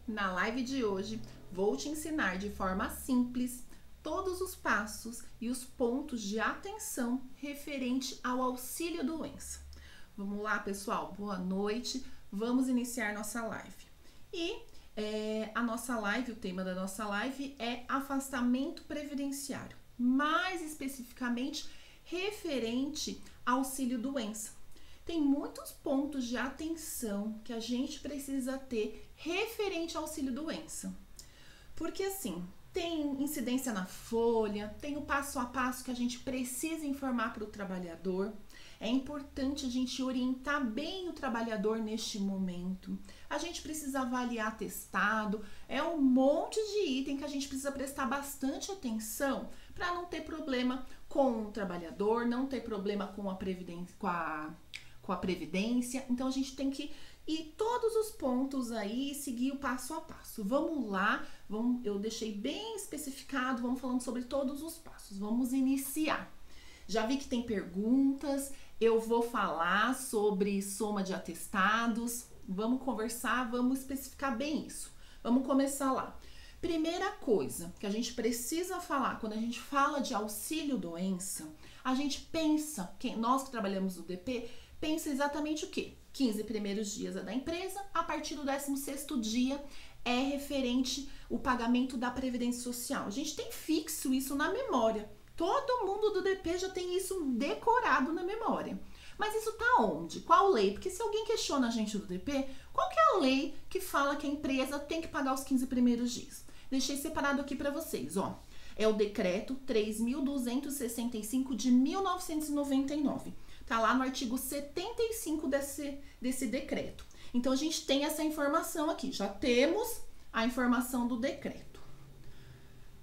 Na live de hoje, vou te ensinar de forma simples todos os passos e os pontos de atenção referente ao auxílio-doença. Vamos lá, pessoal? Boa noite. Vamos iniciar nossa live. A nossa live, o tema da nossa live é afastamento previdenciário, mais especificamente referente ao auxílio-doença. Tem muitos pontos de atenção que a gente precisa ter referente ao auxílio-doença. Porque assim, tem incidência na folha, tem o passo a passo que a gente precisa informar para o trabalhador. É importante a gente orientar bem o trabalhador neste momento. A gente precisa avaliar atestado. É um monte de item que a gente precisa prestar bastante atenção para não ter problema com o trabalhador, não ter problema com a previdência. Então a gente tem que ir todos os pontos aí e seguir o passo a passo. Vamos lá, eu deixei bem especificado, vamos falando sobre todos os passos. Vamos iniciar. Já vi que tem perguntas, eu vou falar sobre soma de atestados, vamos conversar, vamos especificar bem isso. Vamos começar lá. Primeira coisa que a gente precisa falar, quando a gente fala de auxílio-doença, a gente pensa, nós que trabalhamos no DP, pensa exatamente o quê? 15 primeiros dias é da empresa, a partir do 16º dia é referente o pagamento da Previdência Social. A gente tem fixo isso na memória. Todo mundo do DP já tem isso decorado na memória. Mas isso tá onde? Qual lei? Porque se alguém questiona a gente do DP, qual que é a lei que fala que a empresa tem que pagar os 15 primeiros dias? Deixei separado aqui para vocês, ó. É o decreto 3.265 de 1999. Tá lá no artigo 75 desse decreto. Então, a gente tem essa informação aqui. Já temos a informação do decreto.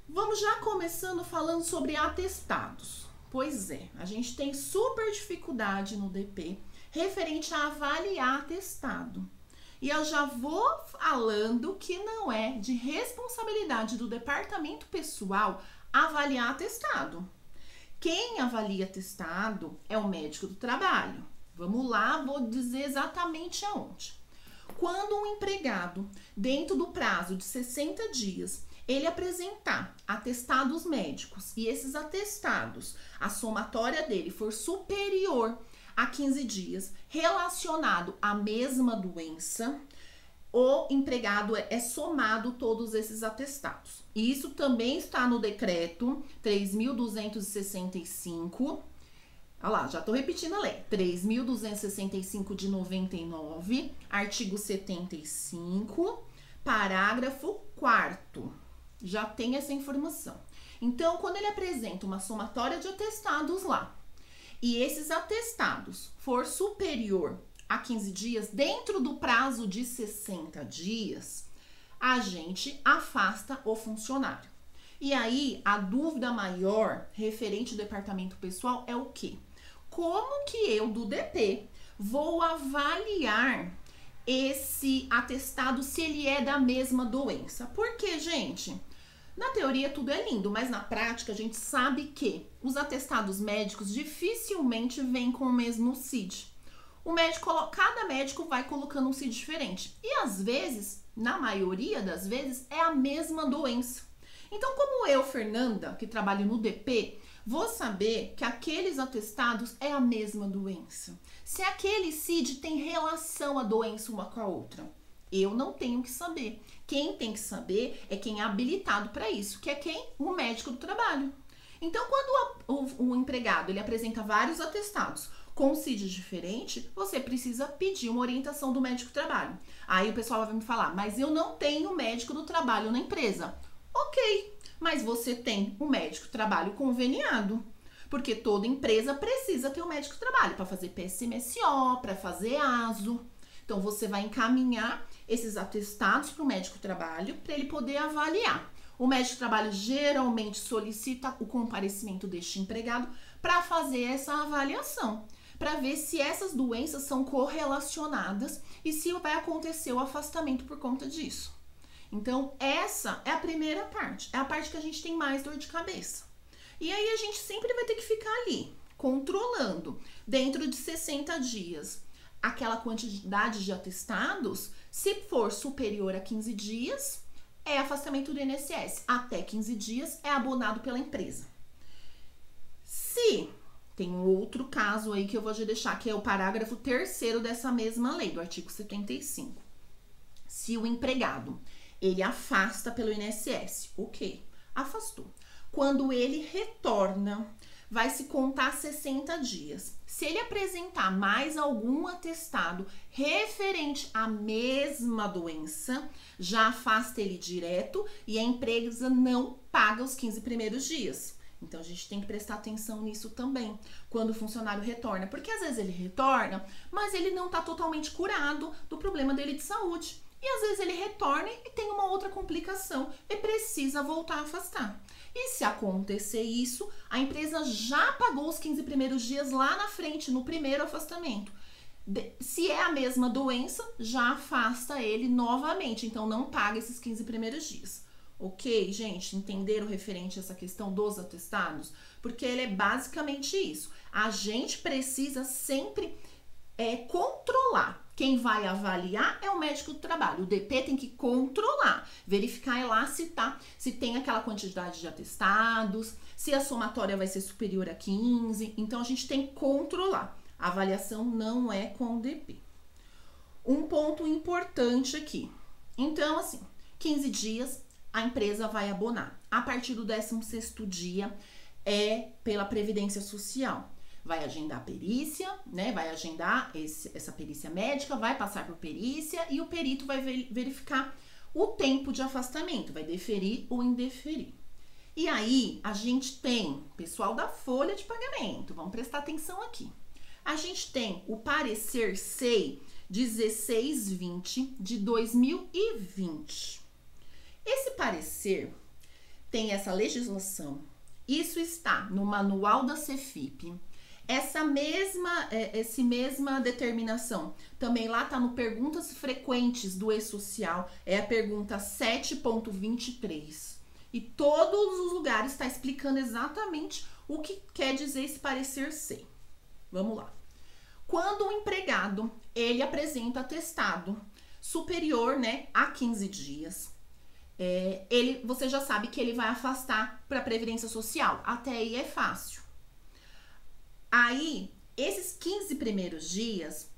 Vamos já começando falando sobre atestados. Pois é, a gente tem super dificuldade no DP referente a avaliar atestado. E eu já vou falando que não é de responsabilidade do departamento pessoal avaliar atestado. Quem avalia atestado é o médico do trabalho. Vamos lá, vou dizer exatamente aonde. Quando um empregado, dentro do prazo de 60 dias, ele apresentar atestados médicos e esses atestados, a somatória dele for superior a 15 dias relacionado à mesma doença, o empregado é somado todos esses atestados. Isso também está no decreto 3.265. Olha lá, já estou repetindo a lei. 3.265 de 99, artigo 75, parágrafo 4º. Já tem essa informação. Então, quando ele apresenta uma somatória de atestados lá, e esses atestados for superior a 15 dias, dentro do prazo de 60 dias, a gente afasta o funcionário. E aí, a dúvida maior referente ao departamento pessoal é o quê? Como que eu, do DP, vou avaliar esse atestado se ele é da mesma doença? Porque, gente, na teoria tudo é lindo, mas na prática a gente sabe que os atestados médicos dificilmente vêm com o mesmo CID. Cada médico vai colocando um CID diferente. E às vezes, na maioria das vezes, é a mesma doença. Então, como eu, Fernanda, que trabalho no DP, vou saber que aqueles atestados é a mesma doença. Se aquele CID tem relação a doença uma com a outra. Eu não tenho que saber. Quem tem que saber é quem é habilitado para isso, que é quem? O médico do trabalho. Então, quando o empregado ele apresenta vários atestados com CID diferente, você precisa pedir uma orientação do médico do trabalho. Aí o pessoal vai me falar, mas eu não tenho médico do trabalho na empresa. Ok, mas você tem um médico do trabalho conveniado. Porque toda empresa precisa ter um médico do trabalho para fazer PSMSO, para fazer ASO. Então, você vai encaminhar esses atestados para o médico do trabalho para ele poder avaliar. O médico do trabalho geralmente solicita o comparecimento deste empregado para fazer essa avaliação, para ver se essas doenças são correlacionadas e se vai acontecer o afastamento por conta disso. Então, essa é a primeira parte, é a parte que a gente tem mais dor de cabeça. E aí, a gente sempre vai ter que ficar ali, controlando, dentro de 60 dias, aquela quantidade de atestados Se for superior a 15 dias, é afastamento do INSS. Até 15 dias é abonado pela empresa. Se tem um outro caso aí que eu vou te deixar, que é o parágrafo 3º dessa mesma lei, do artigo 75. Se o empregado, ele afasta pelo INSS, ok, afastou. Quando ele retorna, vai se contar 60 dias. Se ele apresentar mais algum atestado referente à mesma doença, já afasta ele direto e a empresa não paga os 15 primeiros dias. Então, a gente tem que prestar atenção nisso também, quando o funcionário retorna. Porque às vezes ele retorna, mas ele não está totalmente curado do problema dele de saúde. E às vezes ele retorna e tem uma outra complicação e precisa voltar a afastar. E se acontecer isso, a empresa já pagou os 15 primeiros dias lá na frente, no primeiro afastamento. Se é a mesma doença, já afasta ele novamente. Então, não paga esses 15 primeiros dias. Ok, gente? Entenderam referente a essa questão dos atestados? Porque ele é basicamente isso. A gente precisa sempre controlar. Quem vai avaliar é o médico do trabalho. O DP tem que controlar, verificar lá se tem aquela quantidade de atestados, se a somatória vai ser superior a 15. Então, a gente tem que controlar. A avaliação não é com o DP. Um ponto importante aqui. Então, assim, 15 dias a empresa vai abonar. A partir do 16º dia é pela Previdência Social. Vai agendar a perícia, né? Vai agendar essa perícia médica, vai passar por perícia e o perito vai verificar o tempo de afastamento, vai deferir ou indeferir. E aí, a gente tem, pessoal da folha de pagamento, vamos prestar atenção aqui. A gente tem o parecer SEI 1620 de 2020. Esse parecer tem essa legislação, isso está no manual da CEFIP. Essa mesma determinação também lá está no Perguntas Frequentes do E-Social, é a pergunta 7.23. E todos os lugares está explicando exatamente o que quer dizer esse parecer SEI. Vamos lá. Quando o empregado, ele apresenta atestado superior, né, a 15 dias, você já sabe que ele vai afastar para a Previdência Social. Até aí é fácil. Aí, esses 15 primeiros dias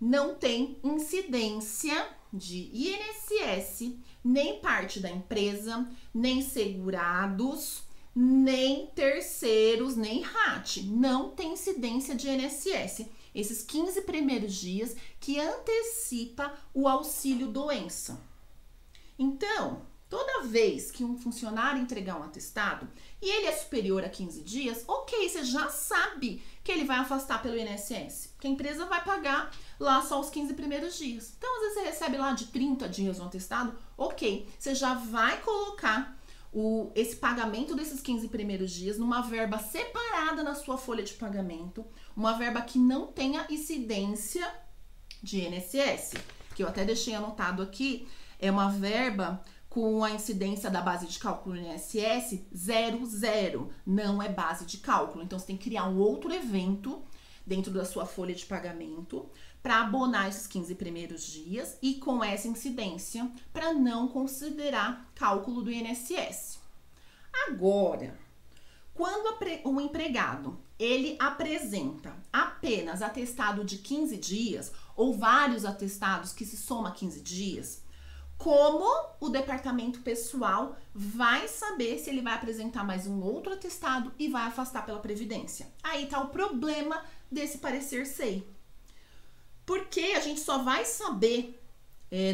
não tem incidência de INSS, nem parte da empresa, nem segurados, nem terceiros, nem RAT. Não tem incidência de INSS. Esses 15 primeiros dias que antecipa o auxílio doença. Então, toda vez que um funcionário entregar um atestado e ele é superior a 15 dias, ok, você já sabe que ele vai afastar pelo INSS, porque a empresa vai pagar lá só os 15 primeiros dias. Então, às vezes você recebe lá de 30 dias um atestado, ok, você já vai colocar esse pagamento desses 15 primeiros dias numa verba separada na sua folha de pagamento, uma verba que não tenha incidência de INSS, que eu até deixei anotado aqui, é uma verba com a incidência da base de cálculo do INSS 00, não é base de cálculo. Então, você tem que criar um outro evento dentro da sua folha de pagamento para abonar esses 15 primeiros dias e com essa incidência para não considerar cálculo do INSS. Agora, quando um empregado ele apresenta apenas atestado de 15 dias ou vários atestados que se soma 15 dias, como o departamento pessoal vai saber se ele vai apresentar mais um outro atestado e vai afastar pela Previdência? Aí tá o problema desse parecer SEI. Porque a gente só vai saber,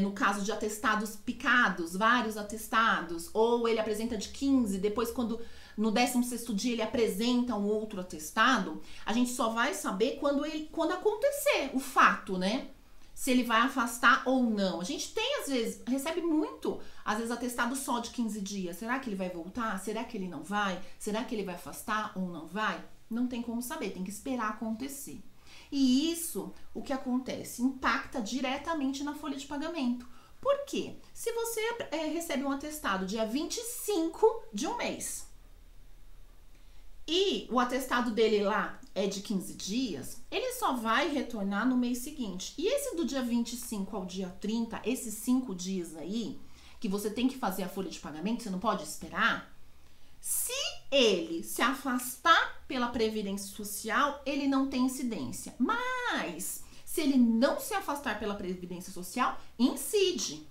no caso de atestados picados, vários atestados, ou ele apresenta de 15, depois quando no 16º dia ele apresenta um outro atestado, a gente só vai saber quando acontecer o fato, né? Se ele vai afastar ou não. A gente tem, às vezes, recebe muito, às vezes, atestado só de 15 dias. Será que ele vai voltar? Será que ele não vai? Será que ele vai afastar ou não vai? Não tem como saber, tem que esperar acontecer. E isso, o que acontece? Impacta diretamente na folha de pagamento. Por quê? Se você recebe um atestado dia 25 de um mês, e o atestado dele lá é de 15 dias, ele só vai retornar no mês seguinte. E esse do dia 25 ao dia 30, esses 5 dias aí, que você tem que fazer a folha de pagamento, você não pode esperar. Se ele se afastar pela Previdência Social, ele não tem incidência. Mas, se ele não se afastar pela Previdência Social, incide.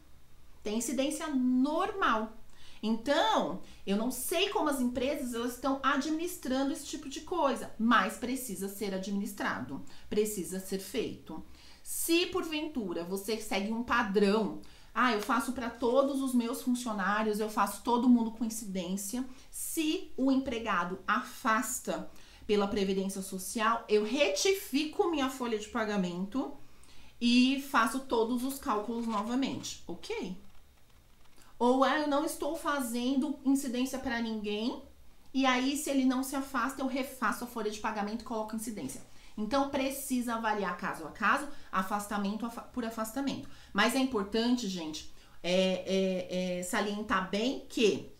Tem incidência normal. Então, eu não sei como as empresas elas estão administrando esse tipo de coisa, mas precisa ser administrado, precisa ser feito. Se porventura você segue um padrão, eu faço para todos os meus funcionários, eu faço todo mundo com incidência. Se o empregado afasta pela Previdência Social, eu retifico minha folha de pagamento e faço todos os cálculos novamente, ok? Ou eu não estou fazendo incidência para ninguém, e aí se ele não se afasta, eu refaço a folha de pagamento e coloco incidência. Então, precisa avaliar caso a caso, afastamento por afastamento. Mas é importante, gente, salientar bem que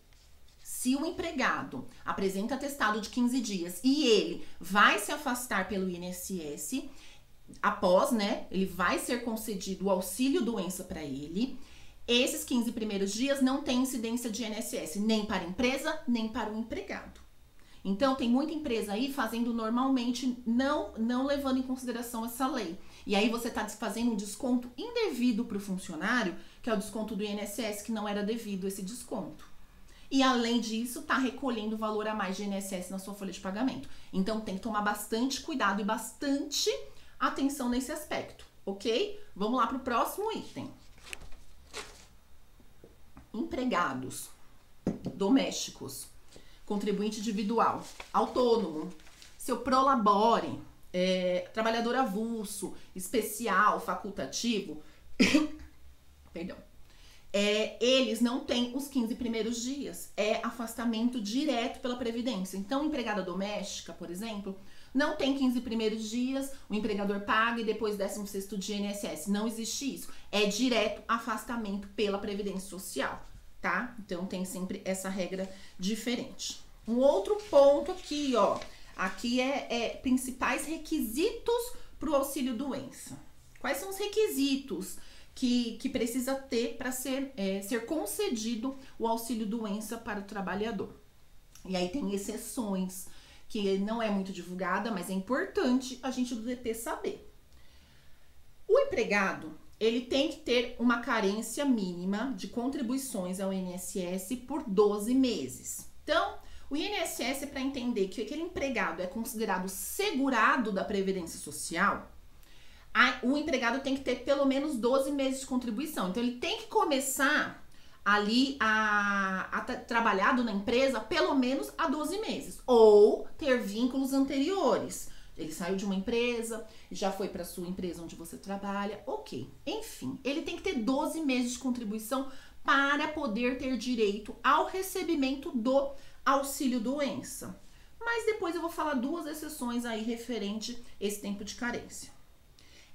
se o empregado apresenta atestado de 15 dias e ele vai se afastar pelo INSS, após, né, ele vai ser concedido o auxílio-doença para ele. Esses 15 primeiros dias não tem incidência de INSS, nem para a empresa, nem para o empregado. Então, tem muita empresa aí fazendo normalmente, não levando em consideração essa lei. E aí você está fazendo um desconto indevido para o funcionário, que é o desconto do INSS, que não era devido esse desconto. E além disso, está recolhendo valor a mais de INSS na sua folha de pagamento. Então, tem que tomar bastante cuidado e bastante atenção nesse aspecto, ok? Vamos lá para o próximo item. Empregados, domésticos, contribuinte individual, autônomo, seu prolabore, trabalhador avulso, especial, facultativo, perdão, eles não têm os 15 primeiros dias, é afastamento direto pela Previdência. Então, empregada doméstica, por exemplo, não tem 15 primeiros dias, o empregador paga e depois 16º de INSS. Não existe isso. É direto afastamento pela Previdência Social, tá? Então, tem sempre essa regra diferente. Um outro ponto aqui, ó. Aqui principais requisitos para o auxílio-doença. Quais são os requisitos que precisa ter para ser concedido o auxílio-doença para o trabalhador? E aí tem exceções, que não é muito divulgada, mas é importante a gente do DP saber. O empregado, ele tem que ter uma carência mínima de contribuições ao INSS por 12 meses. Então, o INSS, para entender que aquele empregado é considerado segurado da Previdência Social, o empregado tem que ter pelo menos 12 meses de contribuição. Então, ele tem que começar ali trabalhado na empresa pelo menos há 12 meses, ou ter vínculos anteriores. Ele saiu de uma empresa, já foi para sua empresa onde você trabalha, ok. Enfim, ele tem que ter 12 meses de contribuição para poder ter direito ao recebimento do auxílio-doença. Mas depois eu vou falar 2 exceções aí referente a esse tempo de carência.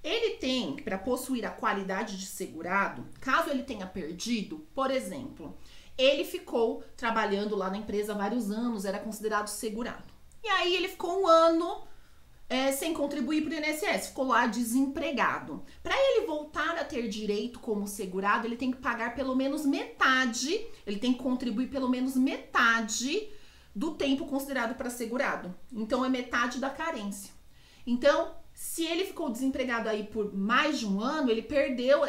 Ele tem, para possuir a qualidade de segurado, caso ele tenha perdido, por exemplo, ele ficou trabalhando lá na empresa há vários anos, era considerado segurado. E aí ele ficou um ano sem contribuir para o INSS, ficou lá desempregado. Para ele voltar a ter direito como segurado, ele tem que pagar pelo menos metade, ele tem que contribuir pelo menos metade do tempo considerado para segurado. Então, é metade da carência. Então, se ele ficou desempregado aí por mais de um ano, ele perdeu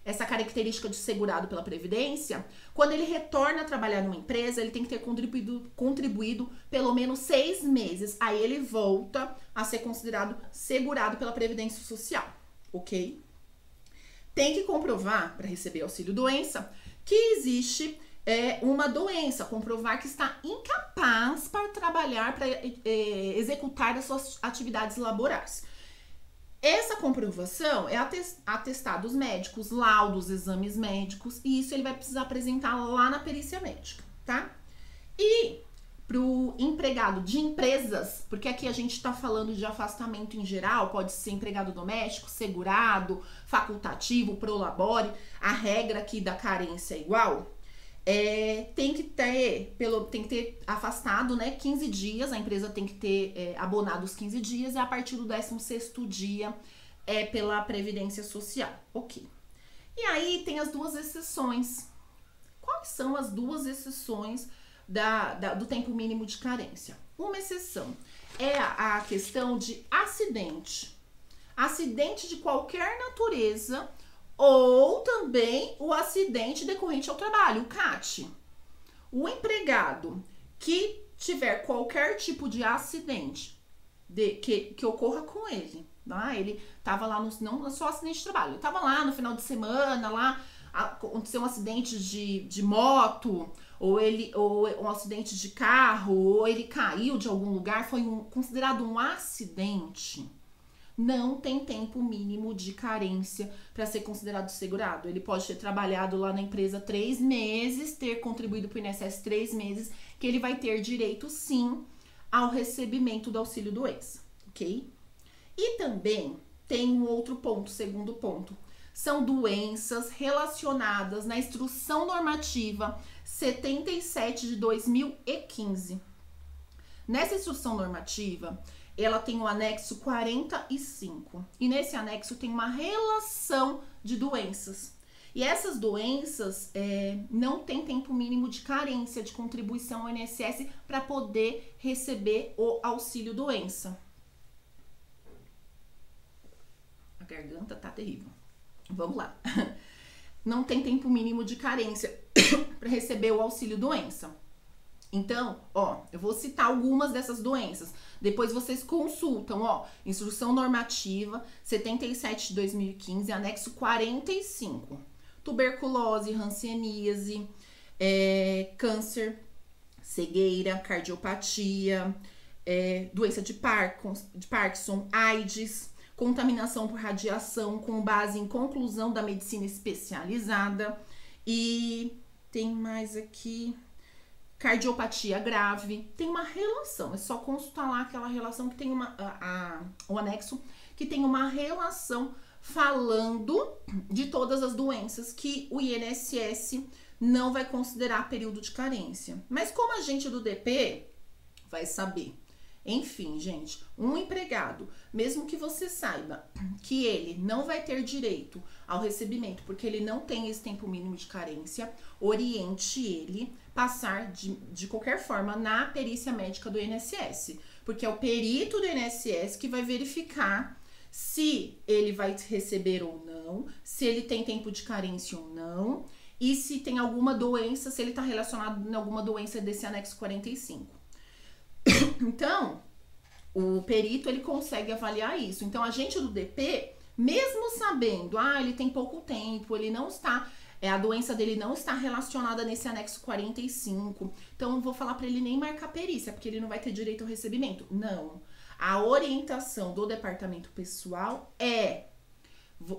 essa característica de segurado pela Previdência. Quando ele retorna a trabalhar numa empresa, ele tem que ter contribuído pelo menos 6 meses. Aí ele volta a ser considerado segurado pela Previdência Social, ok? Tem que comprovar, para receber auxílio-doença, que existe uma doença, comprovar que está incapaz para trabalhar, para executar as suas atividades laborais. Essa comprovação é atestados médicos, laudos, exames médicos, e isso ele vai precisar apresentar lá na perícia médica, tá? E para o empregado de empresas, porque aqui a gente está falando de afastamento em geral, pode ser empregado doméstico, segurado, facultativo, prolabore, a regra aqui da carência é igual. tem que ter afastado, né, 15 dias, a empresa tem que ter abonado os 15 dias, e a partir do 16º dia pela Previdência Social. Ok. E aí tem as duas exceções. Quais são as duas exceções do tempo mínimo de carência? Uma exceção é a questão de acidente. Acidente de qualquer natureza, ou também o acidente decorrente ao trabalho, o CAT. O empregado que tiver qualquer tipo de acidente que ocorra com ele, tá? Ele tava lá, não só acidente de trabalho, ele tava lá no final de semana, lá aconteceu um acidente de moto, ou um acidente de carro, ou ele caiu de algum lugar, foi considerado um acidente. Não tem tempo mínimo de carência para ser considerado segurado. Ele pode ter trabalhado lá na empresa 3 meses, ter contribuído para o INSS 3 meses, que ele vai ter direito, sim, ao recebimento do auxílio-doença, ok? E também tem um outro ponto, segundo ponto. São doenças relacionadas na Instrução Normativa 77 de 2015. Nessa Instrução Normativa, ela tem o anexo 45. E nesse anexo tem uma relação de doenças. E essas doenças não tem tempo mínimo de carência de contribuição ao INSS para poder receber o auxílio-doença. A garganta tá terrível. Vamos lá. Não tem tempo mínimo de carência para receber o auxílio-doença. Então, eu vou citar algumas dessas doenças. Depois vocês consultam, Instrução Normativa 77 de 2015, anexo 45. Tuberculose, hanseníase, câncer, cegueira, cardiopatia, doença de Parkinson, AIDS, contaminação por radiação com base em conclusão da medicina especializada. E tem mais aqui... Cardiopatia grave, tem uma relação, é só consultar lá aquela relação que tem o anexo, que tem uma relação falando de todas as doenças que o INSS não vai considerar período de carência. Mas como agente do DP vai saber? Enfim, gente, um empregado, mesmo que você saiba que ele não vai ter direito ao recebimento porque ele não tem esse tempo mínimo de carência, oriente ele passar de qualquer forma na perícia médica do INSS, porque é o perito do INSS que vai verificar se ele vai receber ou não, se ele tem tempo de carência ou não, e se tem alguma doença, se ele está relacionado em alguma doença desse anexo 45. Então, o perito, ele consegue avaliar isso. Então, a agente do DP, mesmo sabendo, ele tem pouco tempo, ele não está, a doença dele não está relacionada nesse anexo 45, então eu vou falar para ele nem marcar perícia, porque ele não vai ter direito ao recebimento. Não. A orientação do departamento pessoal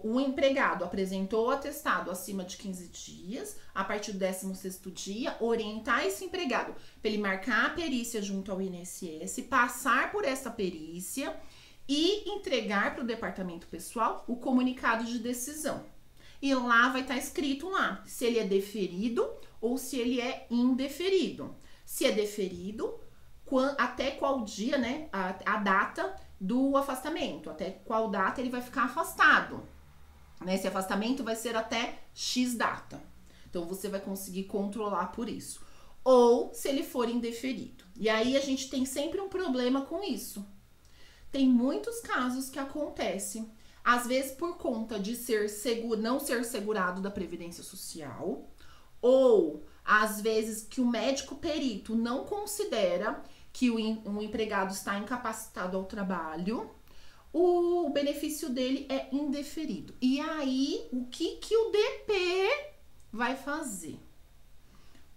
o empregado apresentou o atestado acima de 15 dias, a partir do 16º dia, orientar esse empregado para ele marcar a perícia junto ao INSS, passar por essa perícia e entregar para o departamento pessoal o comunicado de decisão. E lá vai estar escrito se ele é deferido ou se ele é indeferido. Se é deferido, até qual dia, né, a data do afastamento, até qual data ele vai ficar afastado. Esse afastamento vai ser até X data. Então, você vai conseguir controlar por isso. Ou se ele for indeferido. E aí, a gente tem sempre um problema com isso. Tem muitos casos que acontecem, às vezes por conta de não ser segurado da Previdência Social, ou às vezes que o médico perito não considera que o empregado está incapacitado ao trabalho, o benefício dele é indeferido. E aí, o que o DP vai fazer?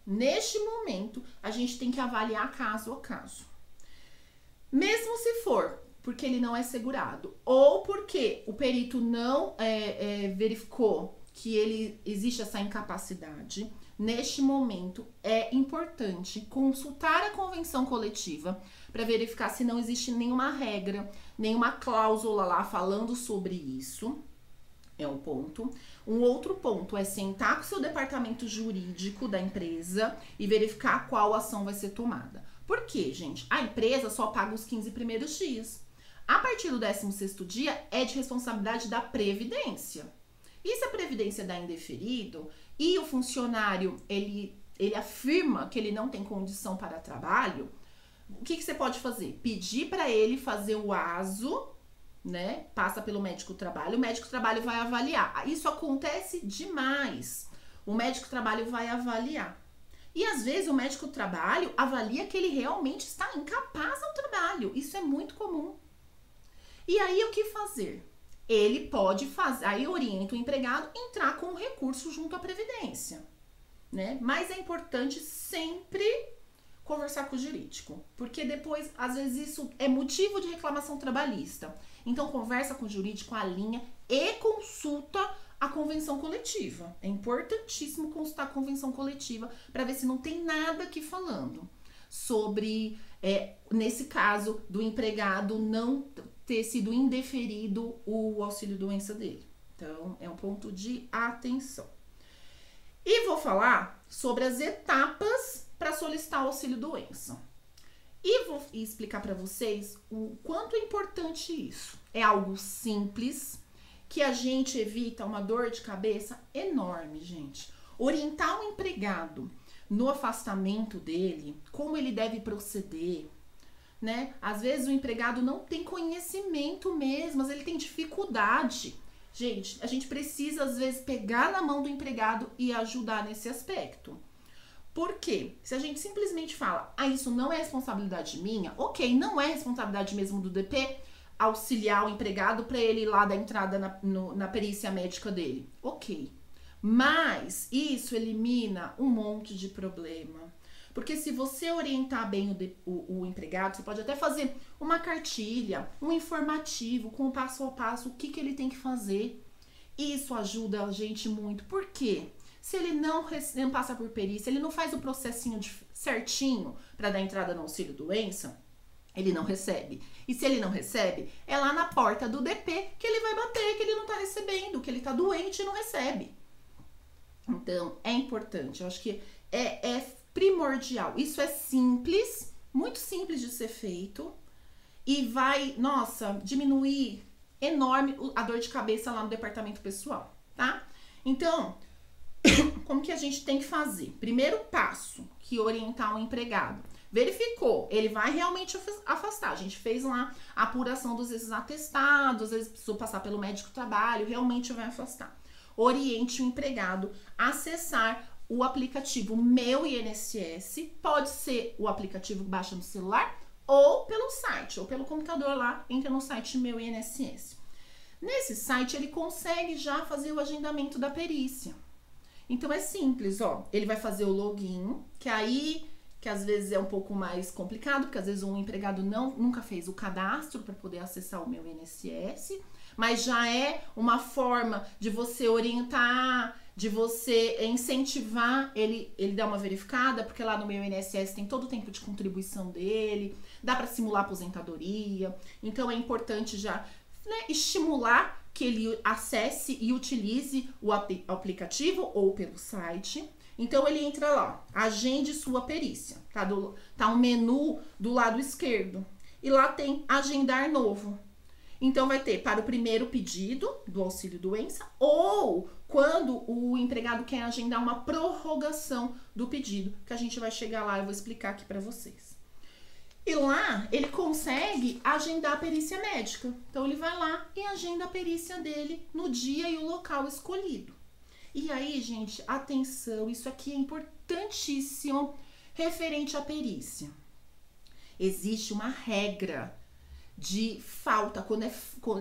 Neste momento, a gente tem que avaliar caso a caso. Mesmo se for porque ele não é segurado, ou porque o perito não verificou que existe essa incapacidade, neste momento é importante consultar a convenção coletiva para verificar se não existe nenhuma regra, nenhuma cláusula lá falando sobre isso. É um ponto. Um outro ponto é sentar com o seu departamento jurídico da empresa e verificar qual ação vai ser tomada. Por quê, gente? A empresa só paga os 15 primeiros dias. A partir do 16º dia é de responsabilidade da Previdência. E se a Previdência dá indeferido e o funcionário ele afirma que ele não tem condição para trabalho, o que você pode fazer? Pedir para ele fazer o ASO, né? Passa pelo médico do trabalho, o médico do trabalho vai avaliar. Isso acontece demais. O médico do trabalho vai avaliar. E às vezes o médico do trabalho avalia que ele realmente está incapaz ao trabalho. Isso é muito comum. E aí o que fazer? Ele pode fazer, aí orienta o empregado a entrar com o recurso junto à Previdência, né? Mas é importante sempre conversar com o jurídico, porque depois, às vezes, isso é motivo de reclamação trabalhista. Então, conversa com o jurídico, alinha e consulta a convenção coletiva. É importantíssimo consultar a convenção coletiva para ver se não tem nada aqui falando sobre, nesse caso, do empregado não ter sido indeferido o auxílio-doença dele. Então, é um ponto de atenção. E vou falar sobre as etapas para solicitar o auxílio-doença. E vou explicar para vocês o quanto é importante isso. É algo simples, que a gente evita uma dor de cabeça enorme, gente. Orientar o empregado no afastamento dele, como ele deve proceder, né? Às vezes o empregado não tem conhecimento mesmo, mas ele tem dificuldade. Gente, a gente precisa às vezes pegar na mão do empregado e ajudar nesse aspecto. Por quê? Se a gente simplesmente fala, isso não é responsabilidade minha, ok, não é responsabilidade mesmo do DP auxiliar o empregado para ele ir lá dar entrada na perícia médica dele, ok. Mas isso elimina um monte de problema. Porque se você orientar bem o empregado, você pode até fazer uma cartilha, um informativo com o passo a passo, o que ele tem que fazer. Isso ajuda a gente muito. Por quê? Se ele não passa por perícia, ele não faz o processinho certinho para dar entrada no auxílio-doença, ele não recebe. E se ele não recebe, é lá na porta do DP que ele vai bater, que ele não tá recebendo, que ele tá doente e não recebe. Então, é importante. Eu acho que é primordial. Isso é simples, muito simples de ser feito e vai, nossa, diminuir enorme a dor de cabeça lá no departamento pessoal, tá? Então, como que a gente tem que fazer? Primeiro passo, que orientar o empregado. Verificou, ele vai realmente afastar. A gente fez lá a apuração dos esses atestados, às vezes precisou passar pelo médico do trabalho, realmente vai afastar. Oriente o empregado a acessar o aplicativo Meu INSS, pode ser o aplicativo que baixa no celular ou pelo site, ou pelo computador lá, entra no site Meu INSS. Nesse site ele consegue já fazer o agendamento da perícia. Então é simples, ó, ele vai fazer o login, que às vezes é um pouco mais complicado, porque às vezes um empregado nunca fez o cadastro para poder acessar o Meu INSS, mas já é uma forma de você orientar, de você incentivar ele dar uma verificada, porque lá no Meu INSS tem todo o tempo de contribuição dele, dá para simular aposentadoria, então é importante já, né, estimular que ele acesse e utilize o aplicativo ou pelo site. Então ele entra lá, agende sua perícia, tá um menu do lado esquerdo e lá tem agendar novo. Então vai ter para o primeiro pedido do auxílio-doença ou quando o empregado quer agendar uma prorrogação do pedido, que a gente vai chegar lá e eu vou explicar aqui para vocês. E lá ele consegue agendar a perícia médica. Então ele vai lá e agenda a perícia dele no dia e o local escolhido. E aí, gente, atenção, isso aqui é importantíssimo referente à perícia. Existe uma regra de falta, quando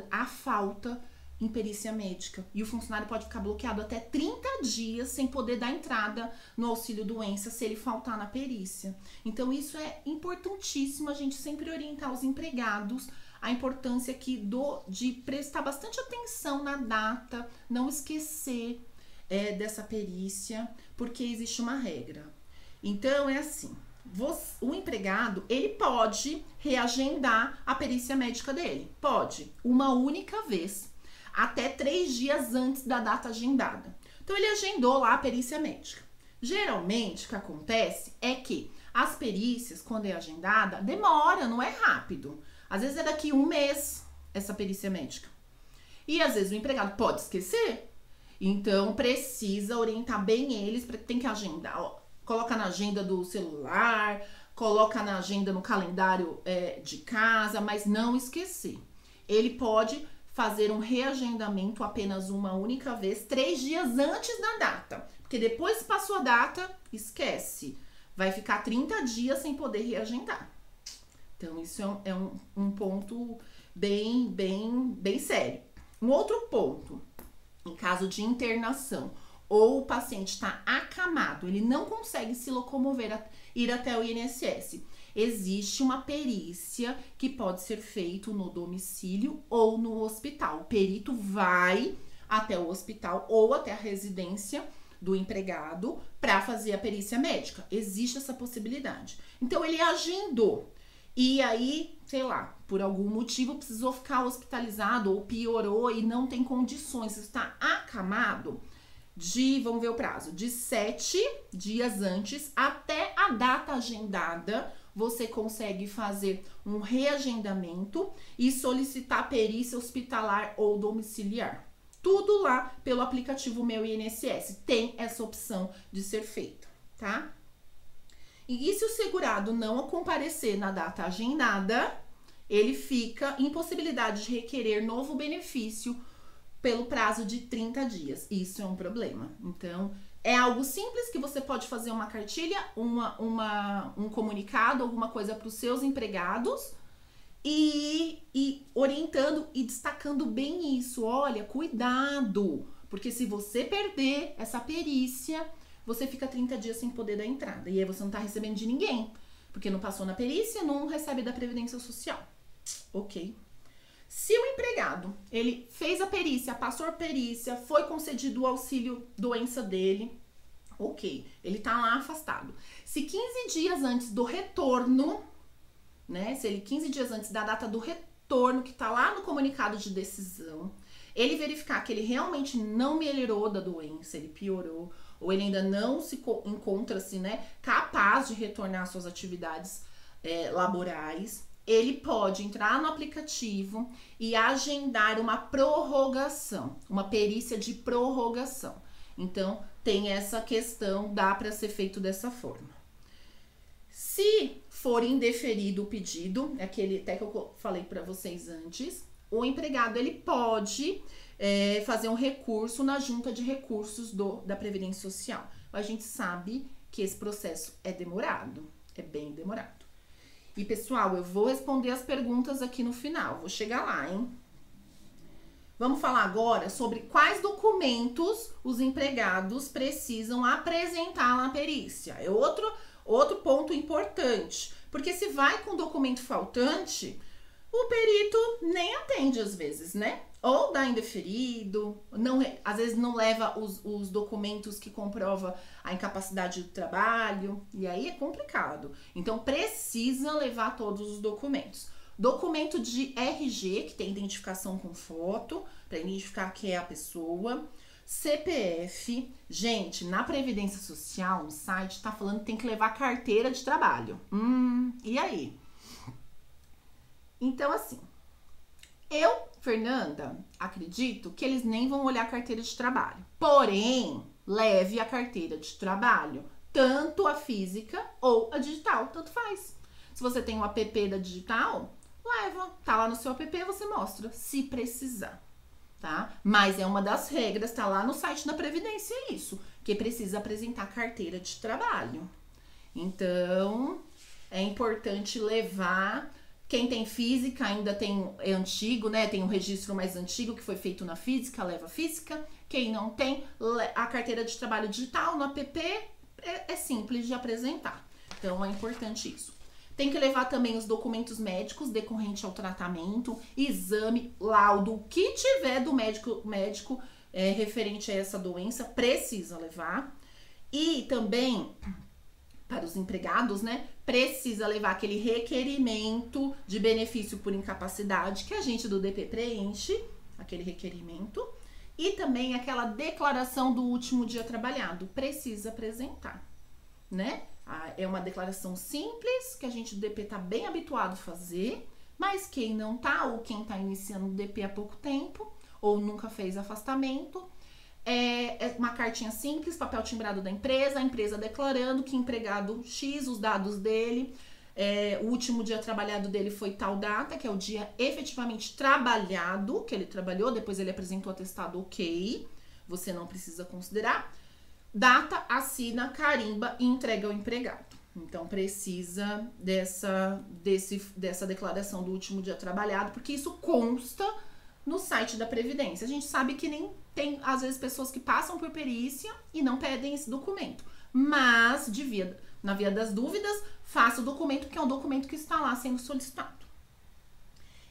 há falta em perícia médica. E o funcionário pode ficar bloqueado até 30 dias sem poder dar entrada no auxílio-doença se ele faltar na perícia. Então, isso é importantíssimo, a gente sempre orientar os empregados a importância aqui de prestar bastante atenção na data, não esquecer dessa perícia, porque existe uma regra. Então, é assim, o empregado, ele pode reagendar a perícia médica dele. Pode, uma única vez. até 3 dias antes da data agendada. Então, ele agendou lá a perícia médica. Geralmente, o que acontece é que as perícias, quando é agendada, demora, não é rápido. Às vezes é daqui 1 mês essa perícia médica. E às vezes o empregado pode esquecer. Então, precisa orientar bem eles, tem que agendar. Ó, coloca na agenda do celular, coloca na agenda no calendário de casa, mas não esquecer. Ele pode fazer um reagendamento apenas uma única vez, 3 dias antes da data. Porque depois que passou a data, esquece. Vai ficar 30 dias sem poder reagendar. Então, isso é um ponto bem sério. Um outro ponto, em caso de internação, ou o paciente está acamado, ele não consegue se locomover, ir até o INSS. Existe uma perícia que pode ser feita no domicílio ou no hospital. O perito vai até o hospital ou até a residência do empregado para fazer a perícia médica. Existe essa possibilidade. Então, ele agendou. E aí, sei lá, por algum motivo precisou ficar hospitalizado ou piorou e não tem condições, está acamado, vamos ver o prazo, de 7 dias antes até a data agendada, você consegue fazer um reagendamento e solicitar perícia hospitalar ou domiciliar. Tudo lá pelo aplicativo Meu INSS. Tem essa opção de ser feita, tá? E se o segurado não comparecer na data agendada, ele fica em possibilidade de requerer novo benefício pelo prazo de 30 dias. Isso é um problema. Então, é algo simples que você pode fazer uma cartilha, um comunicado, alguma coisa para os seus empregados e orientando e destacando bem isso. Olha, cuidado, porque se você perder essa perícia, você fica 30 dias sem poder dar entrada. E aí você não tá recebendo de ninguém, porque não passou na perícia, não recebe da Previdência Social. Ok? Se o empregado, ele fez a perícia, passou a perícia, foi concedido o auxílio doença dele, ok, ele tá lá afastado. Se 15 dias antes do retorno, né, se ele 15 dias antes da data do retorno, que tá lá no comunicado de decisão, ele verificar que ele realmente não melhorou da doença, ele piorou, ou ele ainda não se encontra-se, né, capaz de retornar às suas atividades laborais, ele pode entrar no aplicativo e agendar uma prorrogação, uma perícia de prorrogação. Então, tem essa questão, dá para ser feito dessa forma. Se for indeferido o pedido, aquele até que eu falei para vocês antes, o empregado ele pode fazer um recurso na junta de recursos da Previdência Social. A gente sabe que esse processo é demorado, é bem demorado. E, pessoal, eu vou responder as perguntas aqui no final, vou chegar lá, hein? Vamos falar agora sobre quais documentos os empregados precisam apresentar na perícia. É outro ponto importante, porque se vai com documento faltante, o perito nem atende às vezes, né? Ou dá indeferido, às vezes não leva os documentos que comprovam a incapacidade do trabalho, e aí é complicado. Então, precisa levar todos os documentos. Documento de RG, que tem identificação com foto, para identificar quem é a pessoa. CPF. Gente, na Previdência Social, no site, tá falando que tem que levar carteira de trabalho. E aí? Então, assim, eu, Fernanda, acredito que eles nem vão olhar a carteira de trabalho. Porém, leve a carteira de trabalho, tanto a física ou a digital, tanto faz. Se você tem um app da digital, leva, tá lá no seu app, você mostra, se precisar, tá? Mas é uma das regras, tá lá no site da Previdência isso, que precisa apresentar carteira de trabalho. Então, é importante levar. Quem tem física ainda é antigo, né? Tem um registro mais antigo que foi feito na física, leva física. Quem não tem, a carteira de trabalho digital no app é simples de apresentar. Então, é importante isso. Tem que levar também os documentos médicos decorrente ao tratamento, exame, laudo, o que tiver do médico referente a essa doença, precisa levar. E também, para os empregados, né, precisa levar aquele requerimento de benefício por incapacidade que a gente do DP preenche, aquele requerimento. E também aquela declaração do último dia trabalhado, precisa apresentar, né? É uma declaração simples, que a gente do DP tá bem habituado a fazer, mas quem não tá, ou quem tá iniciando o DP há pouco tempo, ou nunca fez afastamento, é uma cartinha simples, papel timbrado da empresa, a empresa declarando que empregado X, os dados dele, o último dia trabalhado dele foi tal data, que é o dia efetivamente trabalhado, que ele trabalhou, depois ele apresentou o atestado ok, você não precisa considerar. Data, assina, carimba e entrega ao empregado. Então, precisa dessa declaração do último dia trabalhado, porque isso consta no site da Previdência. A gente sabe que nem tem, às vezes, pessoas que passam por perícia e não pedem esse documento. Mas, na via das dúvidas, faça o documento, que é um documento que está lá sendo solicitado.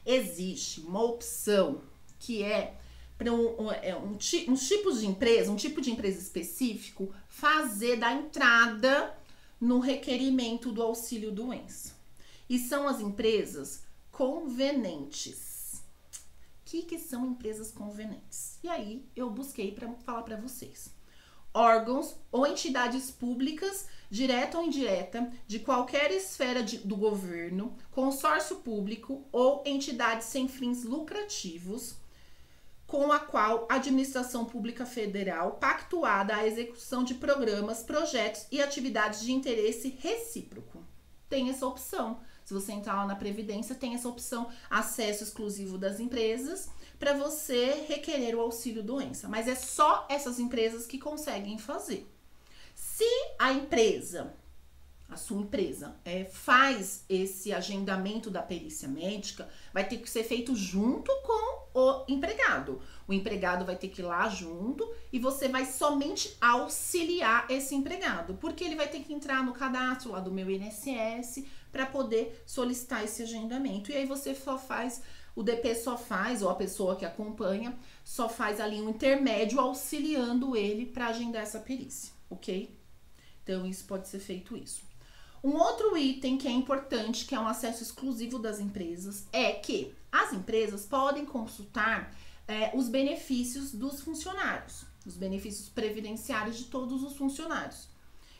Existe uma opção que é para um tipo de empresa específico, fazer da entrada no requerimento do auxílio doença. E são as empresas convenentes. O que são empresas convenentes? E aí eu busquei para falar para vocês. Órgãos ou entidades públicas, direta ou indireta, de qualquer esfera do governo, consórcio público ou entidade sem fins lucrativos, com a qual a administração pública federal pactuada a execução de programas, projetos e atividades de interesse recíproco. Tem essa opção. Se você entrar lá na Previdência, tem essa opção, acesso exclusivo das empresas, para você requerer o auxílio doença. Mas é só essas empresas que conseguem fazer. Se a sua empresa, faz esse agendamento da perícia médica, vai ter que ser feito junto com o empregado. O empregado vai ter que ir lá junto e você vai somente auxiliar esse empregado, porque ele vai ter que entrar no cadastro lá do meu INSS para poder solicitar esse agendamento. E aí você só faz, o DP só faz, ou a pessoa que acompanha, só faz ali um intermédio auxiliando ele para agendar essa perícia, ok? Então, isso pode ser feito isso. Um outro item que é importante, que é um acesso exclusivo das empresas, é que as empresas podem consultar os benefícios dos funcionários, os benefícios previdenciários de todos os funcionários.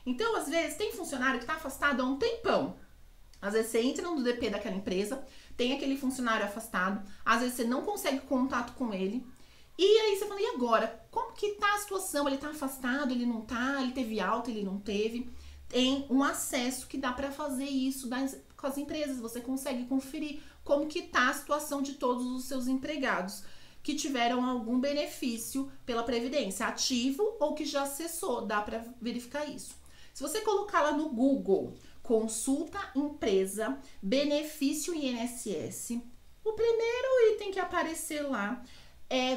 Então, às vezes, tem funcionário que está afastado há um tempão. Às vezes, você entra no DP daquela empresa, tem aquele funcionário afastado, às vezes você não consegue contato com ele, e aí você fala, e agora? Como que tá a situação? Ele tá afastado, ele não tá, ele teve alta, ele não teve? Tem um acesso que dá para fazer isso com as empresas. Você consegue conferir como que tá a situação de todos os seus empregados que tiveram algum benefício pela Previdência, ativo ou que já cessou, dá para verificar isso. Se você colocar lá no Google, consulta empresa, benefício INSS, o primeiro item que aparecer lá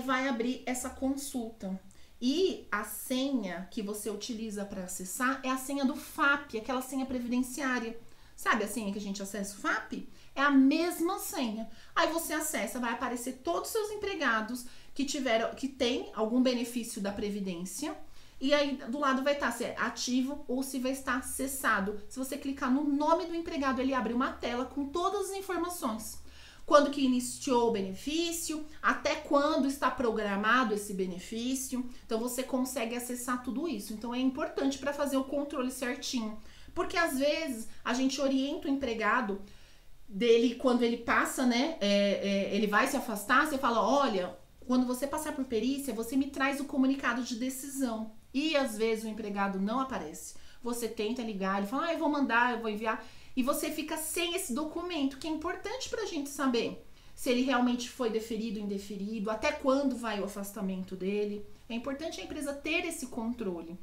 vai abrir essa consulta. E a senha que você utiliza para acessar é a senha do FAP, aquela senha previdenciária. Sabe a senha que a gente acessa o FAP? É a mesma senha. Aí você acessa, vai aparecer todos os seus empregados que têm algum benefício da Previdência. E aí do lado vai estar se é ativo ou se vai estar cessado. Se você clicar no nome do empregado, ele abre uma tela com todas as informações. Quando que iniciou o benefício, até quando está programado esse benefício. Então, você consegue acessar tudo isso. Então, é importante para fazer o controle certinho. Porque, às vezes, a gente orienta o empregado dele, quando ele passa, né, ele vai se afastar, você fala, olha, quando você passar por perícia, você me traz o comunicado de decisão. E, às vezes, o empregado não aparece. Você tenta ligar, ele fala, eu vou mandar, eu vou enviar. E você fica sem esse documento, que é importante para a gente saber se ele realmente foi deferido, indeferido, até quando vai o afastamento dele. É importante a empresa ter esse controle.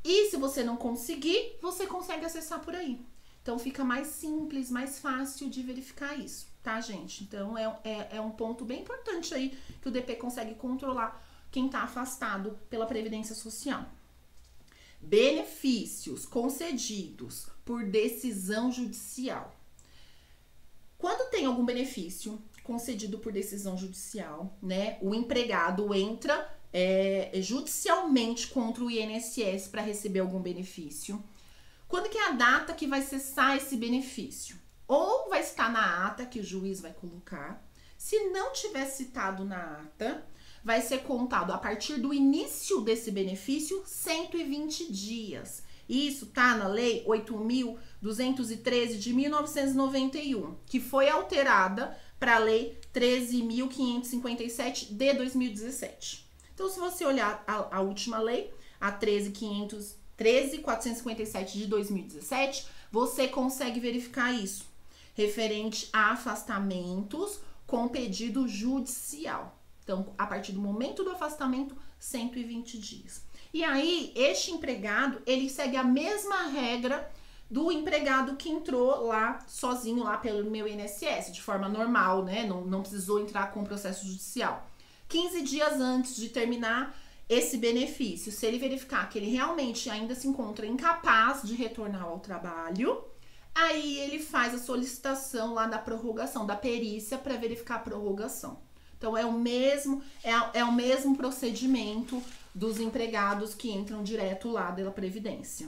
E se você não conseguir, você consegue acessar por aí. Então, fica mais simples, mais fácil de verificar isso, tá, gente? Então, é um ponto bem importante aí que o DP consegue controlar quem está afastado pela Previdência Social. Benefícios concedidos por decisão judicial. Quando tem algum benefício concedido por decisão judicial, né, o empregado entra judicialmente contra o INSS para receber algum benefício. Quando que é a data que vai cessar esse benefício? Ou vai estar na ata que o juiz vai colocar. Se não tiver citado na ata, vai ser contado a partir do início desse benefício 120 dias. Isso tá na Lei 8.213 de 1991, que foi alterada para a Lei 13.557 de 2017. Então, se você olhar a última lei, a 13.457 de 2017, você consegue verificar isso, referente a afastamentos com pedido judicial. Então, a partir do momento do afastamento, 120 dias. E aí, este empregado, ele segue a mesma regra do empregado que entrou lá sozinho lá pelo meu INSS, de forma normal, né? Não precisou entrar com processo judicial. 15 dias antes de terminar esse benefício, se ele verificar que ele realmente ainda se encontra incapaz de retornar ao trabalho, aí ele faz a solicitação lá da prorrogação, da perícia, para verificar a prorrogação. Então, é o mesmo procedimento dos empregados que entram direto lá pela Previdência.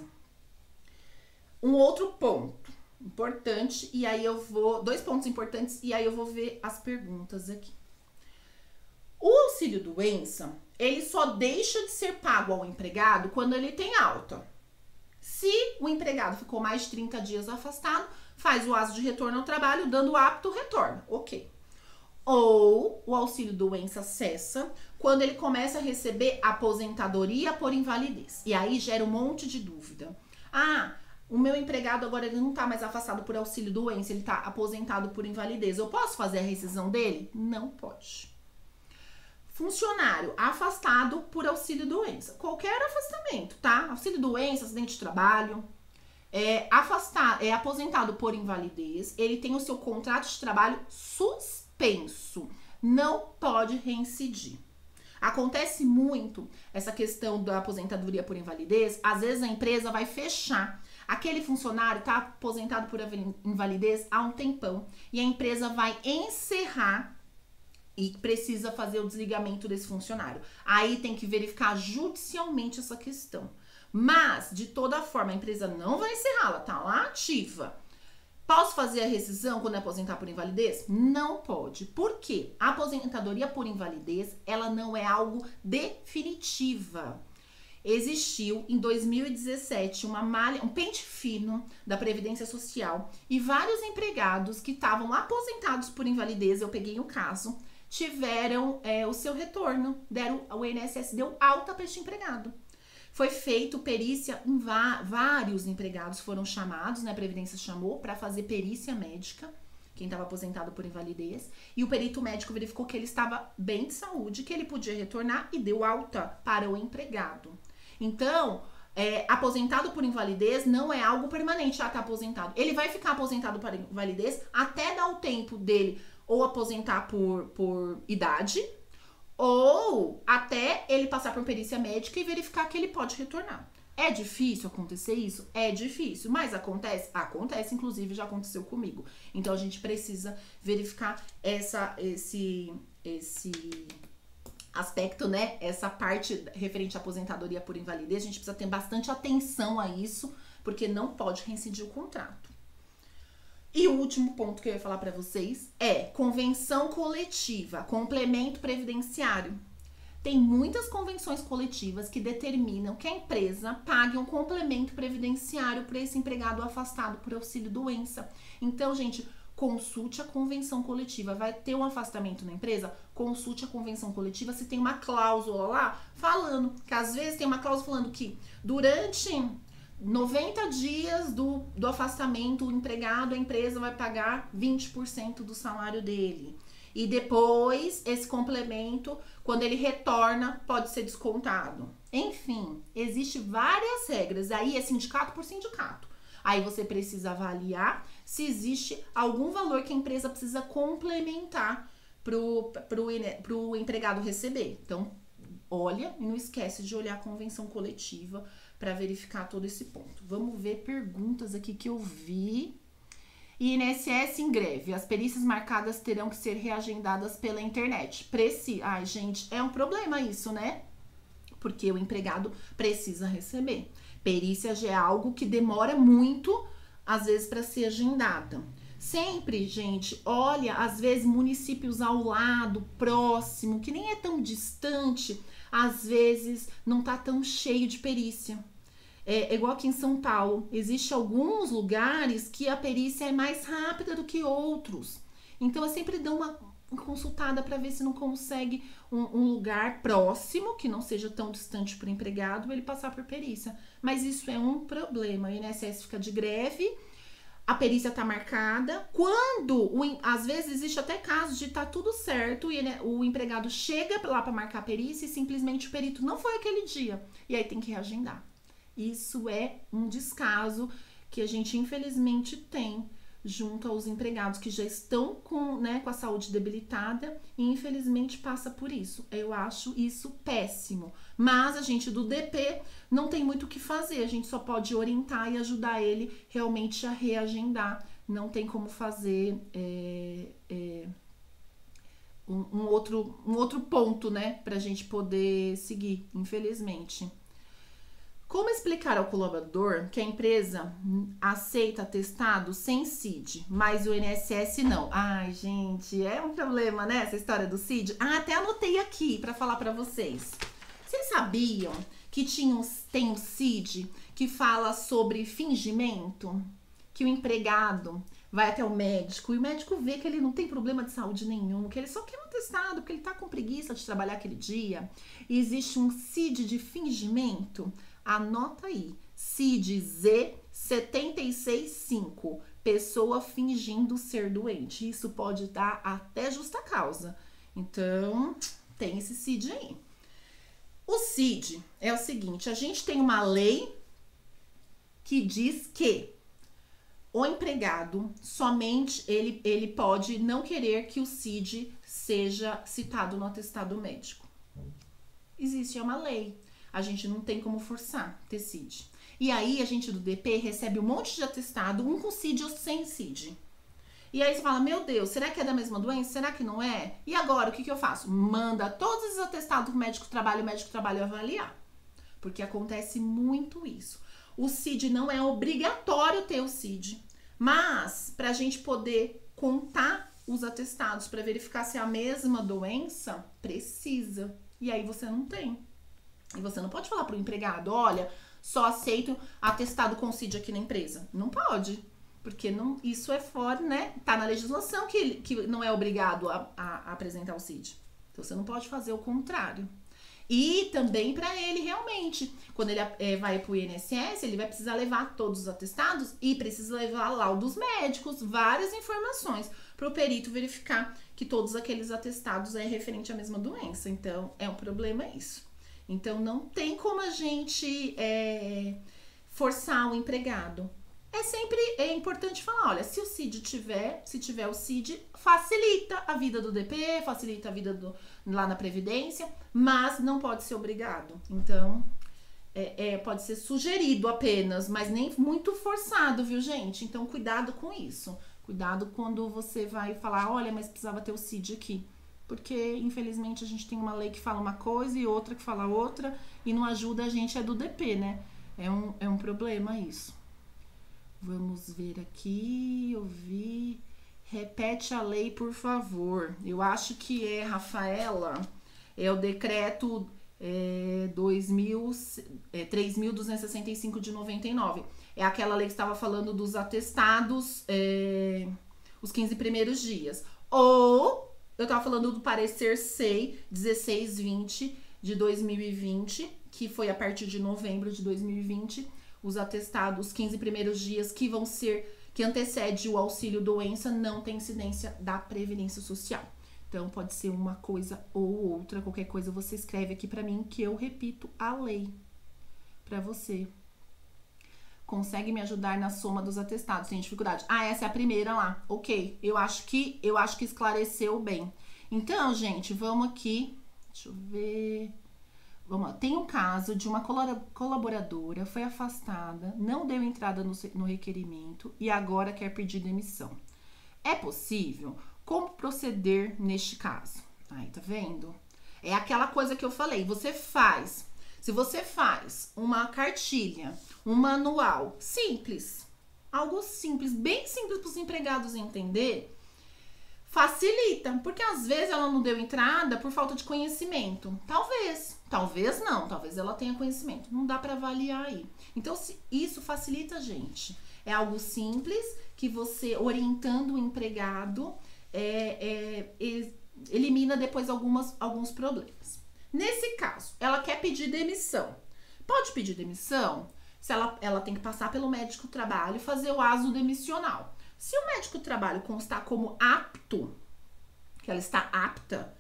Um outro ponto importante, e aí eu vou... 2 pontos importantes, e aí eu vou ver as perguntas aqui. O auxílio-doença, ele só deixa de ser pago ao empregado quando ele tem alta. Se o empregado ficou mais de 30 dias afastado, faz o ato de retorno ao trabalho, dando apto, retorna. Ok. Ou o auxílio-doença cessa quando ele começa a receber aposentadoria por invalidez. E aí gera um monte de dúvida. Ah, o meu empregado agora ele não está mais afastado por auxílio-doença, ele está aposentado por invalidez. Eu posso fazer a rescisão dele? Não pode. Funcionário afastado por auxílio-doença. Qualquer afastamento, tá? Auxílio-doença, acidente de trabalho. Aposentado por invalidez, ele tem o seu contrato de trabalho suspenso. Não pode reincidir. Acontece muito essa questão da aposentadoria por invalidez. Às vezes a empresa vai fechar. Aquele funcionário está aposentado por invalidez há um tempão. E a empresa vai encerrar e precisa fazer o desligamento desse funcionário. Aí tem que verificar judicialmente essa questão. Mas, de toda forma, a empresa não vai encerrar, ela tá lá ativa. Posso fazer a rescisão quando é aposentar por invalidez? Não pode. Por quê? A aposentadoria por invalidez, ela não é algo definitiva. Existiu em 2017 um pente fino da Previdência Social e vários empregados que estavam aposentados por invalidez, eu peguei o caso, tiveram o seu retorno, o INSS deu alta para este empregado. Foi feito perícia em vários empregados foram chamados, né? A Previdência chamou para fazer perícia médica, quem estava aposentado por invalidez, e o perito médico verificou que ele estava bem de saúde, que ele podia retornar e deu alta para o empregado. Então, aposentado por invalidez não é algo permanente, já está aposentado. Ele vai ficar aposentado por invalidez até dar o tempo dele ou aposentar por idade, ou até ele passar por perícia médica e verificar que ele pode retornar. É difícil acontecer isso? É difícil, mas acontece? Acontece, inclusive já aconteceu comigo. Então a gente precisa verificar esse aspecto, né? Essa parte referente à aposentadoria por invalidez, a gente precisa ter bastante atenção a isso, porque não pode reincidir o contrato. E o último ponto que eu ia falar para vocês é convenção coletiva, complemento previdenciário. Tem muitas convenções coletivas que determinam que a empresa pague um complemento previdenciário para esse empregado afastado por auxílio-doença. Então, gente, consulte a convenção coletiva. Vai ter um afastamento na empresa? Consulte a convenção coletiva se tem uma cláusula lá falando, que às vezes tem uma cláusula falando que durante 90 dias do afastamento, o empregado, a empresa vai pagar 20% do salário dele. E depois, esse complemento, quando ele retorna, pode ser descontado. Enfim, existem várias regras. Aí é sindicato por sindicato. Aí você precisa avaliar se existe algum valor que a empresa precisa complementar pro empregado receber. Então, olha e não esquece de olhar a convenção coletiva para verificar todo esse ponto. Vamos ver perguntas aqui que eu vi. INSS em greve. As perícias marcadas terão que ser reagendadas pela internet. Ai, gente, é um problema isso, né? Porque o empregado precisa receber. Perícia já é algo que demora muito, às vezes, para ser agendada. Sempre, gente, olha, às vezes municípios ao lado, próximo, que nem é tão distante, às vezes não tá tão cheio de perícia. É igual aqui em São Paulo, existe alguns lugares que a perícia é mais rápida do que outros. Então eu sempre dou uma consultada para ver se não consegue um lugar próximo, que não seja tão distante para o empregado, ele passar por perícia. Mas isso é um problema, o INSS fica de greve, a perícia tá marcada. Às vezes existe até casos de tá tudo certo e o empregado chega lá para marcar a perícia e simplesmente o perito não foi aquele dia. E aí tem que reagendar. Isso é um descaso que a gente infelizmente tem junto aos empregados que já estão com a saúde debilitada e infelizmente passa por isso. Eu acho isso péssimo. Mas a gente do DP não tem muito o que fazer, a gente só pode orientar e ajudar ele realmente a reagendar. Não tem como fazer um outro ponto, né, pra gente poder seguir, infelizmente. Como explicar ao colaborador que a empresa aceita atestado sem CID, mas o INSS não? Ai, gente, é um problema, né, essa história do CID? Até anotei aqui para falar para vocês. Vocês sabiam que tem o CID que fala sobre fingimento? Que o empregado vai até o médico e o médico vê que ele não tem problema de saúde nenhum, que ele só quer um atestado, porque ele tá com preguiça de trabalhar aquele dia. E existe um CID de fingimento. Anota aí, CID Z765, pessoa fingindo ser doente. Isso pode dar até justa causa. Então, tem esse CID aí. O CID é o seguinte, a gente tem uma lei que diz que o empregado, somente ele pode não querer que o CID seja citado no atestado médico. Existe uma lei. A gente não tem como forçar ter CID. E aí, a gente do DP recebe um monte de atestado, um com CID ou sem CID. E aí você fala, meu Deus, será que é da mesma doença? Será que não é? E agora, o que eu faço? Manda todos os atestados pro médico do médico do trabalho avaliar. Porque acontece muito isso. O CID não é obrigatório ter o CID. Mas, pra gente poder contar os atestados para verificar se é a mesma doença, precisa. E aí você não tem. E você não pode falar pro empregado, olha, só aceito atestado com CID aqui na empresa. Não pode, porque não, isso é fora, né? Tá na legislação que não é obrigado a apresentar o CID. Então você não pode fazer o contrário. E também para ele realmente, quando ele vai pro INSS, ele vai precisar levar todos os atestados e precisa levar laudos médicos, várias informações para o perito verificar que todos aqueles atestados é referente à mesma doença. Então é um problema isso. Então, não tem como a gente forçar o empregado. É importante falar, olha, se tiver o CID, facilita a vida do DP, facilita a vida lá na Previdência, mas não pode ser obrigado. Então, pode ser sugerido apenas, mas nem muito forçado, viu, gente? Então, cuidado com isso. Cuidado quando você vai falar, olha, mas precisava ter o CID aqui. Porque, infelizmente, a gente tem uma lei que fala uma coisa e outra que fala outra e não ajuda a gente, é do DP, né? É um problema isso. Vamos ver aqui, eu vi. Repete a lei, por favor. Eu acho que Rafaela, é o decreto 3.265 de 99. É aquela lei que estava falando dos atestados, os 15 primeiros dias. Ou... eu tava falando do parecer SEI 1620 de 2020, que foi a partir de novembro de 2020, os atestados, os 15 primeiros dias que antecede o auxílio doença, não tem incidência da Previdência Social. Então, pode ser uma coisa ou outra, qualquer coisa você escreve aqui pra mim que eu repito a lei pra você. Consegue me ajudar na soma dos atestados? Tem dificuldade? Essa é a primeira lá. Ok, eu acho que esclareceu bem. Então, gente, vamos aqui. Deixa eu ver. Vamos lá. Tem um caso de uma colaboradora, foi afastada, não deu entrada no requerimento e agora quer pedir demissão. É possível? Como proceder neste caso? Aí, tá vendo? É aquela coisa que eu falei. Se você faz uma cartilha, um manual simples, algo simples, bem simples para os empregados entender, facilita, porque às vezes ela não deu entrada por falta de conhecimento. Talvez não, talvez ela tenha conhecimento. Não dá para avaliar aí. Então, isso facilita a gente. É algo simples que você, orientando o empregado, elimina depois alguns problemas. Nesse caso, ela quer pedir demissão. Pode pedir demissão? Se ela tem que passar pelo médico do trabalho e fazer o aso demissional. Se o médico do trabalho constar como apto, que ela está apta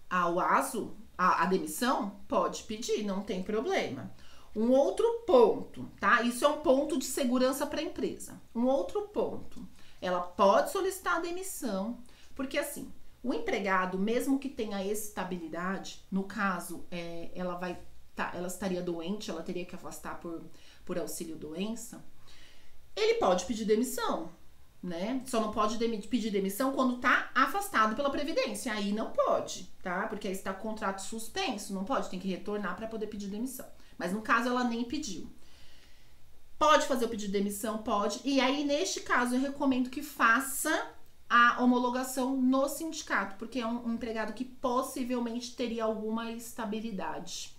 ao aso, a demissão, pode pedir, não tem problema. Um outro ponto, tá? Isso é um ponto de segurança para a empresa. Um outro ponto, ela pode solicitar a demissão, porque assim, o empregado, mesmo que tenha estabilidade, no caso, ela estaria doente, ela teria que afastar por auxílio doença, ele pode pedir demissão, né? Só não pode pedir demissão quando tá afastado pela Previdência. Aí não pode, tá? Porque aí está contrato suspenso, não pode, tem que retornar para poder pedir demissão. Mas no caso ela nem pediu. Pode fazer o pedido de demissão? Pode. E aí, neste caso, eu recomendo que faça a homologação no sindicato, porque é um empregado que possivelmente teria alguma estabilidade.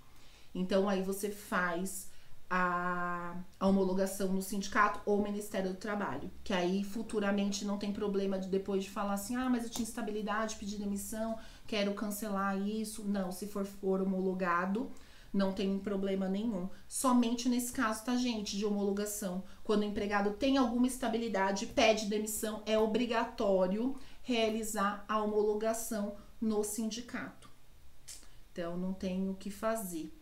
Então, aí você faz a homologação no sindicato ou Ministério do Trabalho, que aí futuramente não tem problema de depois de falar assim, mas eu tinha instabilidade, pedi demissão, quero cancelar isso. Não, se for homologado, não tem problema nenhum. Somente nesse caso, tá, gente, de homologação. Quando o empregado tem alguma estabilidade, pede demissão, é obrigatório realizar a homologação no sindicato. Então, não tem o que fazer.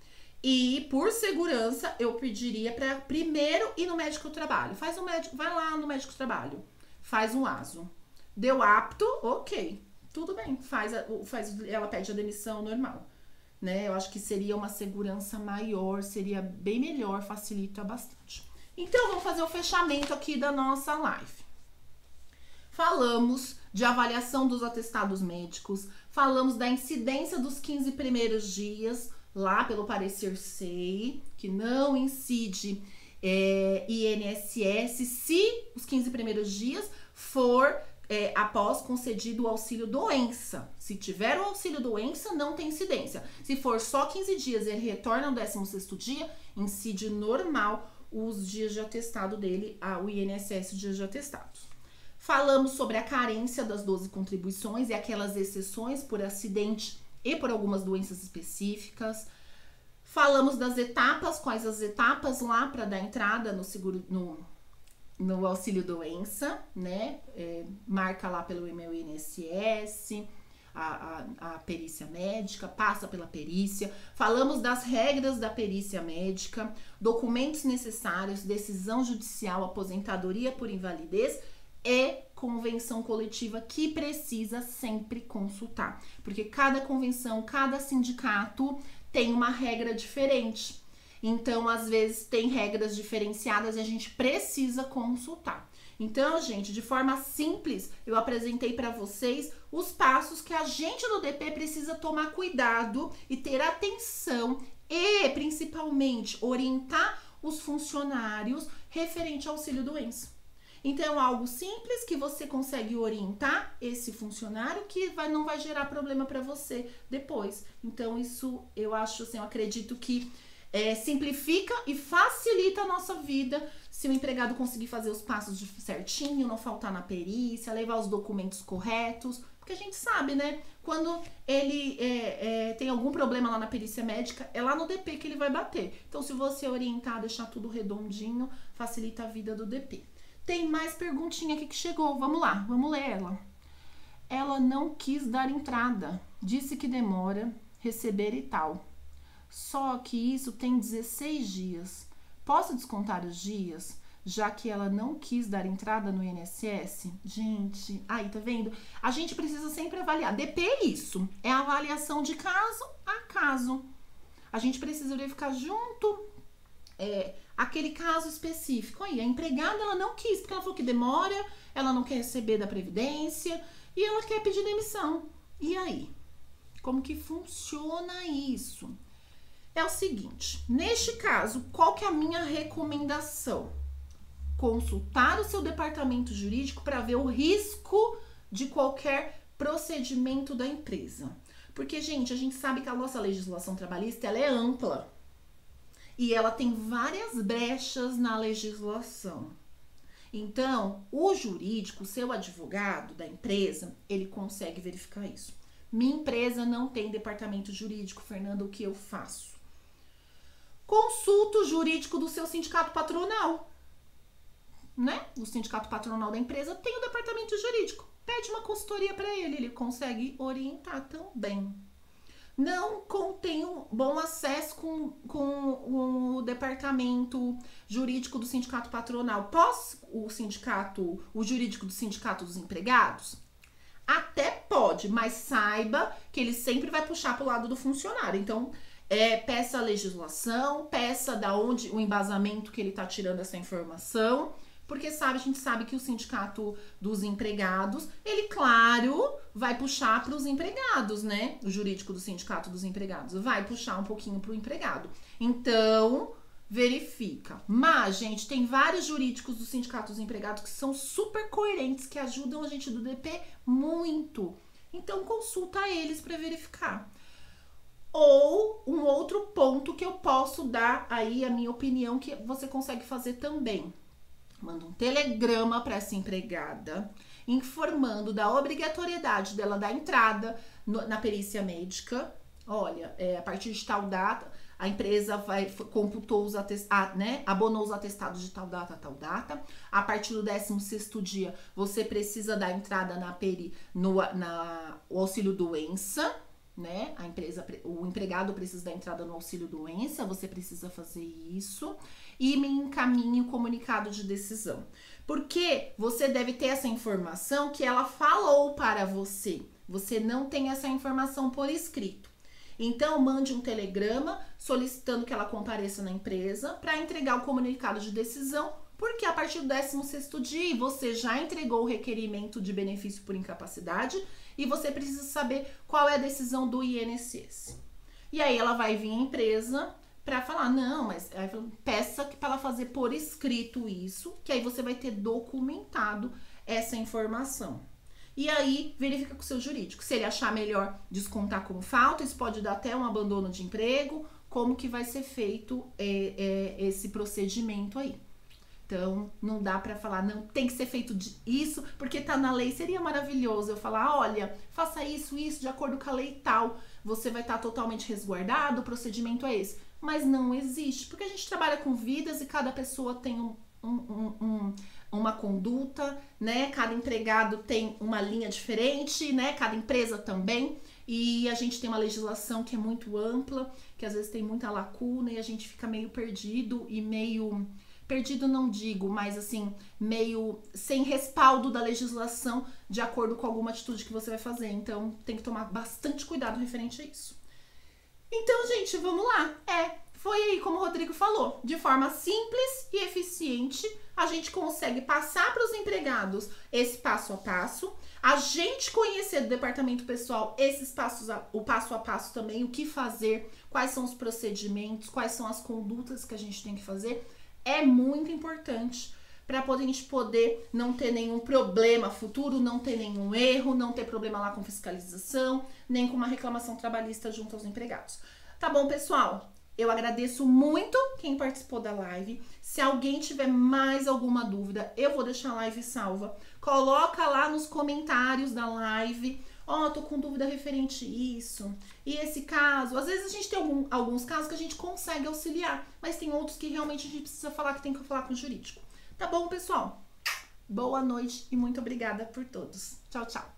E, por segurança, eu pediria para primeiro ir no médico do trabalho. Vai lá no médico do trabalho, faz um aso. Deu apto, ok, tudo bem, ela pede a demissão normal. Né? Eu acho que seria uma segurança maior, seria bem melhor, facilita bastante. Então, vamos fazer o fechamento aqui da nossa live. Falamos de avaliação dos atestados médicos, falamos da incidência dos 15 primeiros dias, lá pelo parecer SEI, que não incide INSS se os 15 primeiros dias for após concedido o auxílio doença. Se tiver o auxílio doença, não tem incidência. Se for só 15 dias e ele retorna no 16º dia, incide normal os dias de atestado dele, o INSS, dias de atestado. Falamos sobre a carência das 12 contribuições e aquelas exceções por acidente e por algumas doenças específicas. Falamos das etapas, quais as etapas lá para dar entrada no seguro, no auxílio doença, né? Marca lá pelo e-mail INSS, a perícia médica, passa pela perícia. Falamos das regras da perícia médica, documentos necessários, decisão judicial, aposentadoria por invalidez e convenção coletiva que precisa sempre consultar. Porque cada convenção, cada sindicato tem uma regra diferente. Então, às vezes, tem regras diferenciadas e a gente precisa consultar. Então, gente, de forma simples, eu apresentei para vocês os passos que a gente do DP precisa tomar cuidado e ter atenção e, principalmente, orientar os funcionários referente ao auxílio-doença. Então, algo simples que você consegue orientar esse funcionário que não vai gerar problema para você depois. Então, isso eu acho, assim, eu acredito que simplifica e facilita a nossa vida se o empregado conseguir fazer os passos certinho, não faltar na perícia, levar os documentos corretos, porque a gente sabe, né? Quando ele tem algum problema lá na perícia médica, é lá no DP que ele vai bater. Então, se você orientar, deixar tudo redondinho, facilita a vida do DP. Tem mais perguntinha aqui que chegou, vamos lá, vamos ler ela. Ela não quis dar entrada, disse que demora, receber e tal. Só que isso tem 16 dias. Posso descontar os dias, já que ela não quis dar entrada no INSS? Gente, aí tá vendo? A gente precisa sempre avaliar. DP é isso, é a avaliação de caso a caso. A gente precisa verificar junto aquele caso específico. Aí, a empregada, ela não quis, porque ela falou que demora, ela não quer receber da Previdência e ela quer pedir demissão. E aí? Como que funciona isso? É o seguinte, neste caso, qual que é a minha recomendação? consultar o seu departamento jurídico para ver o risco de qualquer procedimento da empresa. Porque, gente, a gente sabe que a nossa legislação trabalhista ela é ampla e ela tem várias brechas na legislação. Então, o jurídico, o seu advogado da empresa, ele consegue verificar isso. Minha empresa não tem departamento jurídico, Fernanda, o que eu faço? Consulta o jurídico do seu sindicato patronal, né? O sindicato patronal da empresa tem o departamento jurídico. Pede uma consultoria para ele consegue orientar também. Não tem um bom acesso com o departamento jurídico do sindicato patronal. O jurídico do sindicato dos empregados? Até pode, mas saiba que ele sempre vai puxar para o lado do funcionário. Então, peça a legislação, peça da onde o embasamento que ele está tirando essa informação, porque a gente sabe que o sindicato dos empregados, ele, claro, vai puxar para os empregados, né? O jurídico do sindicato dos empregados vai puxar um pouquinho para o empregado. Então, verifica. Mas, gente, tem vários jurídicos do sindicato dos empregados que são super coerentes, que ajudam a gente do DP muito. Então, consulta eles para verificar. Ou um outro ponto que eu posso dar aí a minha opinião que você consegue fazer também. Manda um telegrama para essa empregada informando da obrigatoriedade dela dar entrada na perícia médica. Olha, a partir de tal data, a empresa computou os atestados, né? Abonou os atestados de tal data a tal data. A partir do 16º dia, você precisa dar entrada no auxílio doença, né? O empregado precisa dar entrada no auxílio doença, você precisa fazer isso. E me encaminhe o comunicado de decisão. Porque você deve ter essa informação que ela falou para você. Você não tem essa informação por escrito. Então, mande um telegrama solicitando que ela compareça na empresa para entregar o comunicado de decisão, porque a partir do 16º dia você já entregou o requerimento de benefício por incapacidade e você precisa saber qual é a decisão do INSS. E aí ela vai vir à empresa para falar, não, mas aí peça para ela fazer por escrito isso, que aí você vai ter documentado essa informação. E aí, verifica com o seu jurídico. Se ele achar melhor descontar como falta, isso pode dar até um abandono de emprego, como que vai ser feito esse procedimento aí. Então, não dá pra falar, não, tem que ser feito isso, porque tá na lei. Seria maravilhoso eu falar, olha, faça isso, de acordo com a lei tal. Você vai estar totalmente resguardado, o procedimento é esse. Mas não existe, porque a gente trabalha com vidas e cada pessoa tem uma conduta, né? Cada empregado tem uma linha diferente, né? Cada empresa também. E a gente tem uma legislação que é muito ampla, que às vezes tem muita lacuna e a gente fica meio perdido e meio... Perdido não digo, mas assim, meio sem respaldo da legislação de acordo com alguma atitude que você vai fazer. Então, tem que tomar bastante cuidado referente a isso. Então, gente, vamos lá. Foi aí como o Rodrigo falou, de forma simples e eficiente, a gente consegue passar para os empregados esse passo a passo, a gente conhecer do departamento pessoal esses passos, o passo a passo também, o que fazer, quais são os procedimentos, quais são as condutas que a gente tem que fazer, é muito importante para a gente poder não ter nenhum problema futuro, não ter nenhum erro, não ter problema lá com fiscalização, nem com uma reclamação trabalhista junto aos empregados. Tá bom, pessoal? Eu agradeço muito quem participou da live. Se alguém tiver mais alguma dúvida, eu vou deixar a live salva. Coloca lá nos comentários da live. Tô com dúvida referente a isso. E esse caso, às vezes a gente tem alguns casos que a gente consegue auxiliar, mas tem outros que realmente a gente precisa falar, que tem que falar com o jurídico. Tá bom, pessoal? Boa noite e muito obrigada por todos. Tchau, tchau.